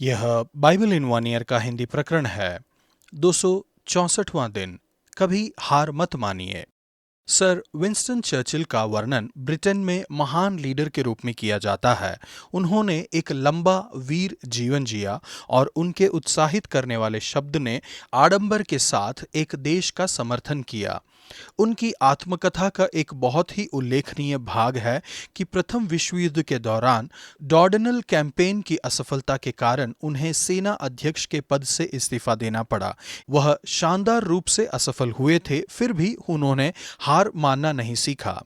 यह Bible in one year का हिंदी प्रकरण है। 264वां दिन। कभी हार मत मानिए। सर विंस्टन चर्चिल का वर्णन ब्रिटेन में महान लीडर के रूप में किया जाता है। उन्होंने एक लंबा वीर जीवन जिया और उनके उत्साहित करने वाले शब्द ने आडंबर के साथ एक देश का समर्थन किया। उनकी आत्मकथा का एक बहुत ही उल्लेखनीय भाग है कि प्रथम विश्व युद्ध के दौरान डॉर्डनल कैंपेन की असफलता के कारण उन्हें सेना अध्यक्ष के पद से इस्तीफा देना पड़ा। वह शानदार रूप से असफल हुए थे, फिर भी उन्होंने हार मानना नहीं सीखा।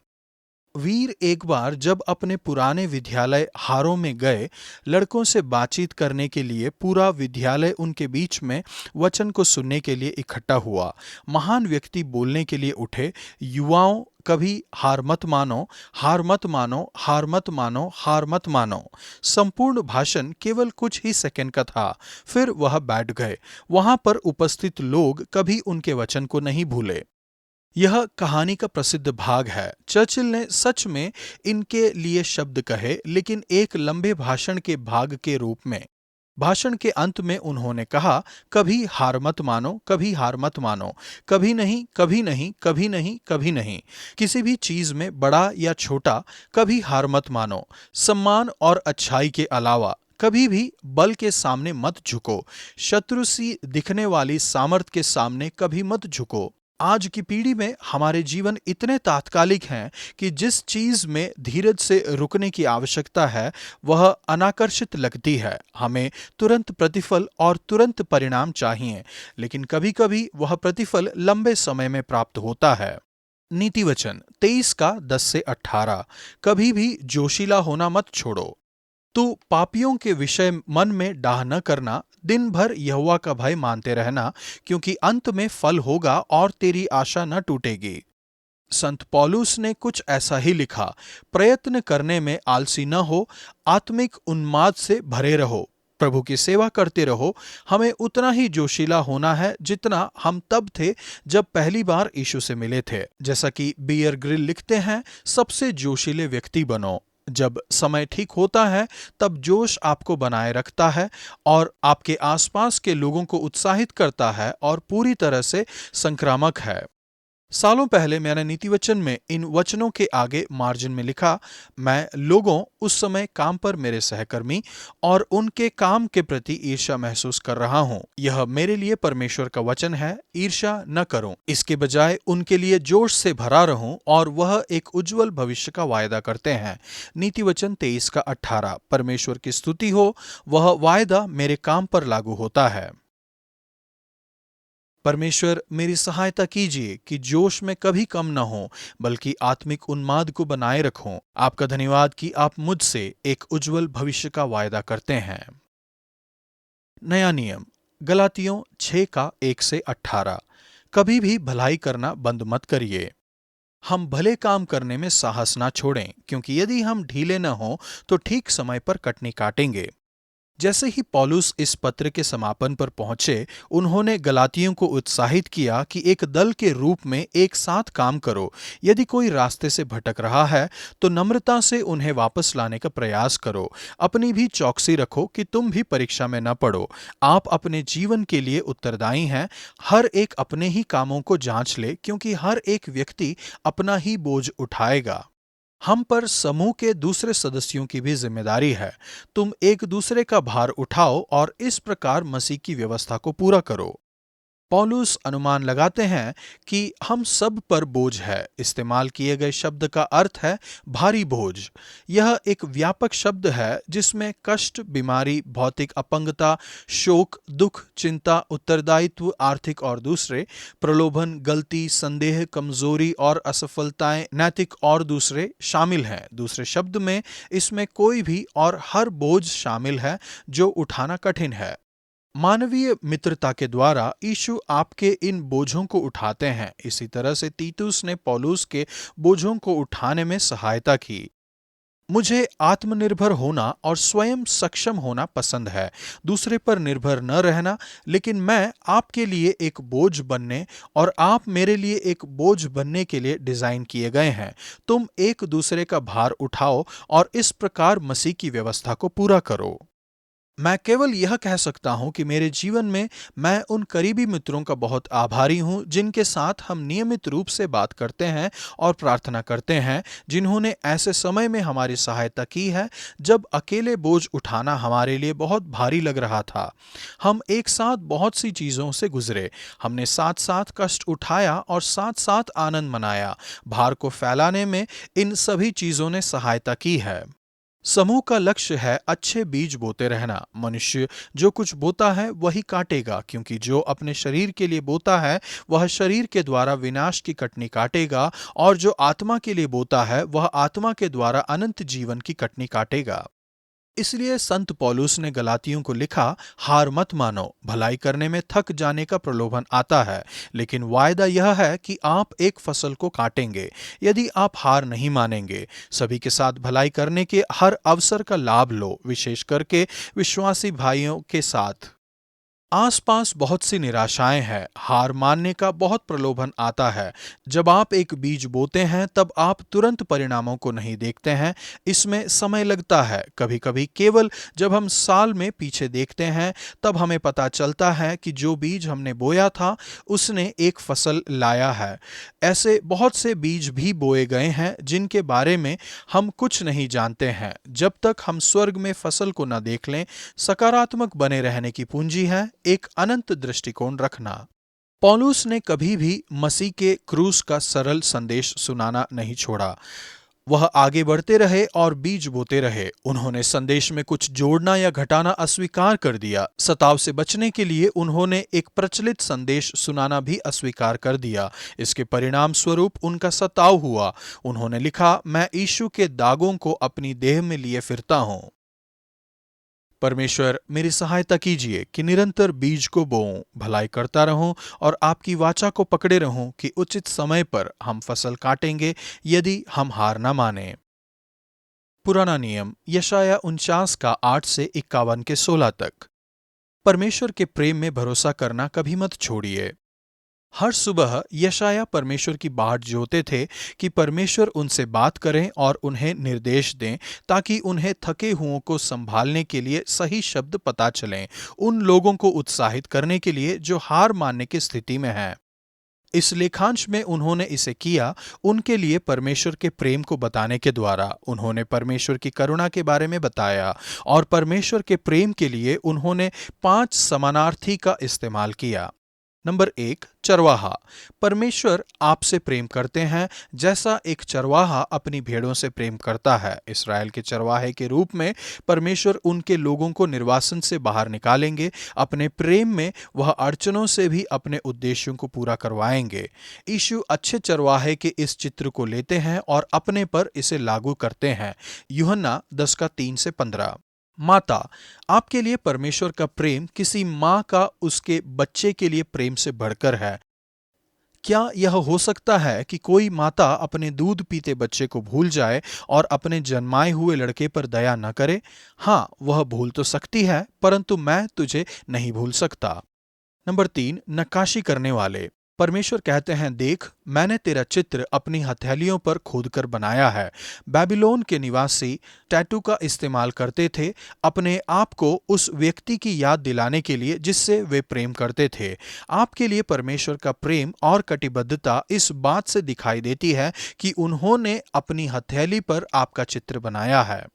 वीर एक बार जब अपने पुराने विद्यालय हारों में गए, लड़कों से बातचीत करने के लिए पूरा विद्यालय उनके बीच में वचन को सुनने के लिए इकट्ठा हुआ। महान व्यक्ति बोलने के लिए उठे, युवाओं, कभी हार मत मानो, हार मत मानो, हार मत मानो, हार मत मानो। संपूर्ण भाषण केवल कुछ ही सेकंड का था, फिर वह बैठ गए। वहां पर उपस्थित लोग कभी उनके वचन को नहीं भूले। यह कहानी का प्रसिद्ध भाग है। चर्चिल ने सच में इनके लिए शब्द कहे, लेकिन एक लंबे भाषण के भाग के रूप में। भाषण के अंत में उन्होंने कहा, कभी हार मत मानो, कभी हार मत मानो, कभी नहीं, कभी नहीं, कभी नहीं, कभी नहीं। किसी भी चीज में, बड़ा या छोटा, कभी हार मत मानो। सम्मान और अच्छाई के अलावा कभी भी बल के सामने मत झुको। शत्रु सी दिखने वाली सामर्थ के सामने कभी मत झुको। आज की पीढ़ी में हमारे जीवन इतने तात्कालिक हैं कि जिस चीज में धीरज से रुकने की आवश्यकता है वह अनाकर्षित लगती है। हमें तुरंत प्रतिफल और तुरंत परिणाम चाहिए, लेकिन कभी-कभी वह प्रतिफल लंबे समय में प्राप्त होता है। नीति वचन 23 का 10 से 18। कभी भी जोशीला होना मत छोड़ो। तू पापियों के विषय मन में डाह न करना, दिन भर यहोवा का भय मानते रहना, क्योंकि अंत में फल होगा और तेरी आशा न टूटेगी। संत पौलुस ने कुछ ऐसा ही लिखा, प्रयत्न करने में आलसी न हो, आत्मिक उन्माद से भरे रहो, प्रभु की सेवा करते रहो। हमें उतना ही जोशीला होना है जितना हम तब थे जब पहली बार यीशु से मिले थे। जैसा कि बियर ग्रिल लिखते हैं, सबसे जोशीले व्यक्ति बनो। जब समय ठीक होता है तब जोश आपको बनाए रखता है और आपके आसपास के लोगों को उत्साहित करता है और पूरी तरह से संक्रामक है। सालों पहले मैंने नीति वचन में इन वचनों के आगे मार्जिन में लिखा, मैं लोगों, उस समय काम पर मेरे सहकर्मी और उनके काम के प्रति ईर्ष्या महसूस कर रहा हूं। यह मेरे लिए परमेश्वर का वचन है, ईर्ष्या न करूं। इसके बजाय उनके लिए जोश से भरा रहूं और वह एक उज्जवल भविष्य का वायदा करते हैं। नीति वचन 23 का 18। परमेश्वर की स्तुति हो, वह वायदा मेरे काम पर लागू होता है। परमेश्वर मेरी सहायता कीजिए कि जोश में कभी कम न हो, बल्कि आत्मिक उन्माद को बनाए रखूं। आपका धन्यवाद कि आप मुझसे एक उज्जवल भविष्य का वायदा करते हैं। नया नियम गलातियों 6 का 1 से 18। कभी भी भलाई करना बंद मत करिए। हम भले काम करने में साहस ना छोड़ें, क्योंकि यदि हम ढीले न हों तो ठीक समय पर कटनी काटेंगे। जैसे ही पौलुस इस पत्र के समापन पर पहुंचे, उन्होंने गलातियों को उत्साहित किया कि एक दल के रूप में एक साथ काम करो। यदि कोई रास्ते से भटक रहा है तो नम्रता से उन्हें वापस लाने का प्रयास करो। अपनी भी चौकसी रखो कि तुम भी परीक्षा में न पड़ो। आप अपने जीवन के लिए उत्तरदायी हैं। हर एक अपने ही कामों को जांच ले, क्योंकि हर एक व्यक्ति अपना ही बोझ उठाएगा। हम पर समूह के दूसरे सदस्यों की भी जिम्मेदारी है। तुम एक दूसरे का भार उठाओ और इस प्रकार मसीह की व्यवस्था को पूरा करो। पौलुस अनुमान लगाते हैं कि हम सब पर बोझ है। इस्तेमाल किए गए शब्द का अर्थ है भारी बोझ। यह एक व्यापक शब्द है जिसमें कष्ट, बीमारी, भौतिक अपंगता, शोक, दुख, चिंता, उत्तरदायित्व, आर्थिक और दूसरे, प्रलोभन, गलती, संदेह, कमजोरी और असफलताएं, नैतिक और दूसरे शामिल हैं। दूसरे शब्द में इसमें कोई भी और हर बोझ शामिल है जो उठाना कठिन है। मानवीय मित्रता के द्वारा यीशु आपके इन बोझों को उठाते हैं। इसी तरह से तीतुस ने पौलुस के बोझों को उठाने में सहायता की। मुझे आत्मनिर्भर होना और स्वयं सक्षम होना पसंद है, दूसरे पर निर्भर न रहना, लेकिन मैं आपके लिए एक बोझ बनने और आप मेरे लिए एक बोझ बनने के लिए डिजाइन किए गए हैं। तुम एक दूसरे का भार उठाओ और इस प्रकार मसीह की व्यवस्था को पूरा करो। मैं केवल यह कह सकता हूं कि मेरे जीवन में मैं उन करीबी मित्रों का बहुत आभारी हूं जिनके साथ हम नियमित रूप से बात करते हैं और प्रार्थना करते हैं, जिन्होंने ऐसे समय में हमारी सहायता की है जब अकेले बोझ उठाना हमारे लिए बहुत भारी लग रहा था। हम एक साथ बहुत सी चीज़ों से गुजरे, हमने साथ साथ कष्ट उठाया और साथ साथ आनंद मनाया। भार को फैलाने में इन सभी चीज़ों ने सहायता की है। समूह का लक्ष्य है अच्छे बीज बोते रहना। मनुष्य जो कुछ बोता है वही काटेगा, क्योंकि जो अपने शरीर के लिए बोता है वह शरीर के द्वारा विनाश की कटनी काटेगा, और जो आत्मा के लिए बोता है वह आत्मा के द्वारा अनंत जीवन की कटनी काटेगा। इसलिए संत पौलुस ने गलातियों को लिखा, हार मत मानो, भलाई करने में थक जाने का प्रलोभन आता है, लेकिन वायदा यह है कि आप एक फसल को काटेंगे यदि आप हार नहीं मानेंगे। सभी के साथ भलाई करने के हर अवसर का लाभ लो, विशेष करके विश्वासी भाइयों के साथ। आसपास बहुत सी निराशाएं हैं, हार मानने का बहुत प्रलोभन आता है। जब आप एक बीज बोते हैं तब आप तुरंत परिणामों को नहीं देखते हैं, इसमें समय लगता है। कभी कभी केवल जब हम साल में पीछे देखते हैं तब हमें पता चलता है कि जो बीज हमने बोया था उसने एक फसल लाया है। ऐसे बहुत से बीज भी बोए गए हैं जिनके बारे में हम कुछ नहीं जानते हैं। जब तक हम स्वर्ग में फसल को न देख लें, सकारात्मक बने रहने की पूंजी है एक अनंत दृष्टिकोण रखना। पौलुस ने कभी भी मसीह के क्रूस का सरल संदेश सुनाना नहीं छोड़ा। वह आगे बढ़ते रहे और बीज बोते रहे। उन्होंने संदेश में कुछ जोड़ना या घटाना अस्वीकार कर दिया। सताव से बचने के लिए उन्होंने एक प्रचलित संदेश सुनाना भी अस्वीकार कर दिया। इसके परिणाम स्वरूप उनका सताव हुआ। उन्होंने लिखा, मैं यीशु के दागों को अपनी देह में लिए फिरता हूं। परमेश्वर मेरी सहायता कीजिए कि निरंतर बीज को बोऊं, भलाई करता रहूं और आपकी वाचा को पकड़े रहूं कि उचित समय पर हम फसल काटेंगे यदि हम हार न माने। पुराना नियम यशाया 49 का 8 से 51 के 16 तक। परमेश्वर के प्रेम में भरोसा करना कभी मत छोड़िए। हर सुबह यशाया परमेश्वर की बाट जोते थे कि परमेश्वर उनसे बात करें और उन्हें निर्देश दें, ताकि उन्हें थके हुओं को संभालने के लिए सही शब्द पता चलें, उन लोगों को उत्साहित करने के लिए जो हार मानने की स्थिति में हैं। इस लेखांश में उन्होंने इसे किया उनके लिए परमेश्वर के प्रेम को बताने के द्वारा। उन्होंने परमेश्वर की करुणा के बारे में बताया और परमेश्वर के प्रेम के लिए उन्होंने 5 समानार्थी का इस्तेमाल किया। नंबर 1, चरवाहा। परमेश्वर आपसे प्रेम करते हैं जैसा एक चरवाहा अपनी भेड़ों से प्रेम करता है। इस्राएल के चरवाहे के रूप में परमेश्वर उनके लोगों को निर्वासन से बाहर निकालेंगे। अपने प्रेम में वह अड़चनों से भी अपने उद्देश्यों को पूरा करवाएंगे। यीशु अच्छे चरवाहे के इस चित्र को लेते हैं और अपने पर इसे लागू करते हैं। यूहन्ना 10 का 3 से 15। माता, आपके लिए परमेश्वर का प्रेम किसी माँ का उसके बच्चे के लिए प्रेम से बढ़कर है। क्या यह हो सकता है कि कोई माता अपने दूध पीते बच्चे को भूल जाए और अपने जन्माए हुए लड़के पर दया न करे? हाँ, वह भूल तो सकती है, परंतु मैं तुझे नहीं भूल सकता। नंबर 3, नक्काशी करने वाले। परमेश्वर कहते हैं, देख, मैंने तेरा चित्र अपनी हथेलियों पर खोदकर बनाया है। बेबीलोन के निवासी टैटू का इस्तेमाल करते थे अपने आप को उस व्यक्ति की याद दिलाने के लिए जिससे वे प्रेम करते थे। आपके लिए परमेश्वर का प्रेम और कटिबद्धता इस बात से दिखाई देती है कि उन्होंने अपनी हथेली पर आपका चित्र बनाया है।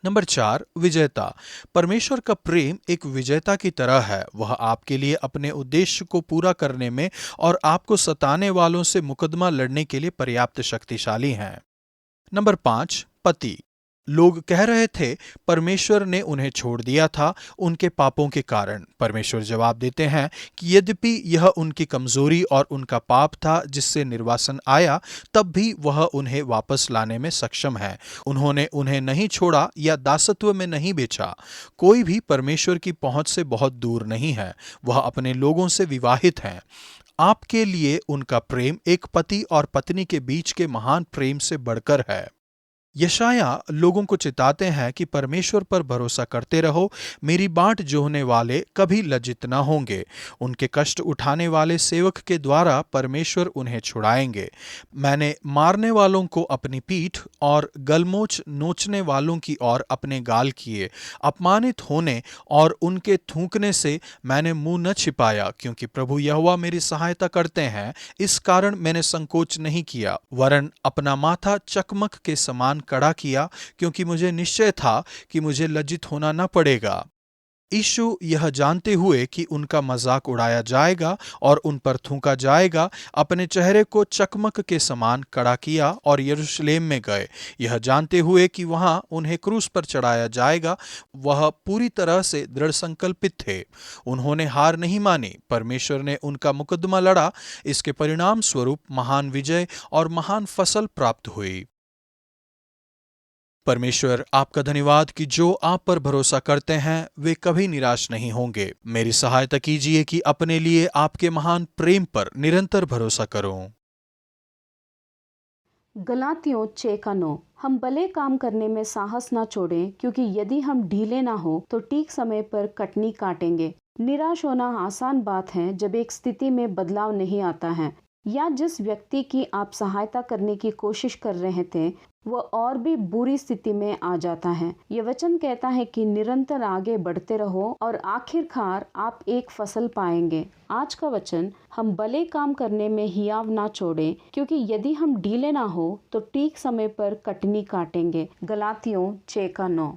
नंबर 4, विजेता। परमेश्वर का प्रेम एक विजेता की तरह है। वह आपके लिए अपने उद्देश्य को पूरा करने में और आपको सताने वालों से मुकदमा लड़ने के लिए पर्याप्त शक्तिशाली हैं। नंबर 5, पति। लोग कह रहे थे परमेश्वर ने उन्हें छोड़ दिया था उनके पापों के कारण। परमेश्वर जवाब देते हैं कि यद्यपि यह उनकी कमजोरी और उनका पाप था जिससे निर्वासन आया, तब भी वह उन्हें वापस लाने में सक्षम है। उन्होंने उन्हें नहीं छोड़ा या दासत्व में नहीं बेचा। कोई भी परमेश्वर की पहुंच से बहुत दूर नहीं है। वह अपने लोगों से विवाहित हैं। आपके लिए उनका प्रेम एक पति और पत्नी के बीच के महान प्रेम से बढ़कर है। यशाया लोगों को चिताते हैं कि परमेश्वर पर भरोसा करते रहो, मेरी बाट जोहने वाले कभी लज्जित न होंगे। उनके कष्ट उठाने वाले सेवक के द्वारा परमेश्वर उन्हें छुड़ाएंगे। मैंने मारने वालों को अपनी पीठ और गलमोच नोचने वालों की ओर अपने गाल किए। अपमानित होने और उनके थूकने से मैंने मुंह न छिपाया, क्योंकि प्रभु यहोवा मेरी सहायता करते हैं, इस कारण मैंने संकोच नहीं किया, वरन अपना माथा चकमक के समान कड़ा किया, क्योंकि मुझे निश्चय था कि मुझे लज्जित होना न पड़ेगा। यीशु यह जानते हुए कि उनका मजाक उड़ाया जाएगा और उन पर थूका जाएगा, अपने चेहरे को चकमक के समान कड़ा किया और यरूशलेम में गए, यह जानते हुए कि वहां उन्हें क्रूस पर चढ़ाया जाएगा। वह पूरी तरह से दृढ़ संकल्पित थे। उन्होंने हार नहीं मानी। परमेश्वर ने उनका मुकदमा लड़ा। इसके परिणाम स्वरूप महान विजय और महान फसल प्राप्त हुई। परमेश्वर आपका धन्यवाद कि जो आप पर भरोसा करते हैं वे कभी निराश नहीं होंगे। मेरी सहायता कीजिए कि अपने लिए आपके महान प्रेम पर निरंतर भरोसा करूं। गलातियों 6:9। हम भले काम करने में साहस ना छोड़ें, क्योंकि यदि हम ढीले ना हो तो ठीक समय पर कटनी काटेंगे। निराश होना आसान बात है जब एक स्थिति में बदलाव नहीं आता है, या जिस व्यक्ति की आप सहायता करने की कोशिश कर रहे थे वह और भी बुरी स्थिति में आ जाता है। यह वचन कहता है कि निरंतर आगे बढ़ते रहो और आखिरकार आप एक फसल पाएंगे। आज का वचन, हम भले काम करने में हियाव ना छोड़ें, क्योंकि यदि हम ढीले ना हो तो ठीक समय पर कटनी काटेंगे। गलातियों 6:9।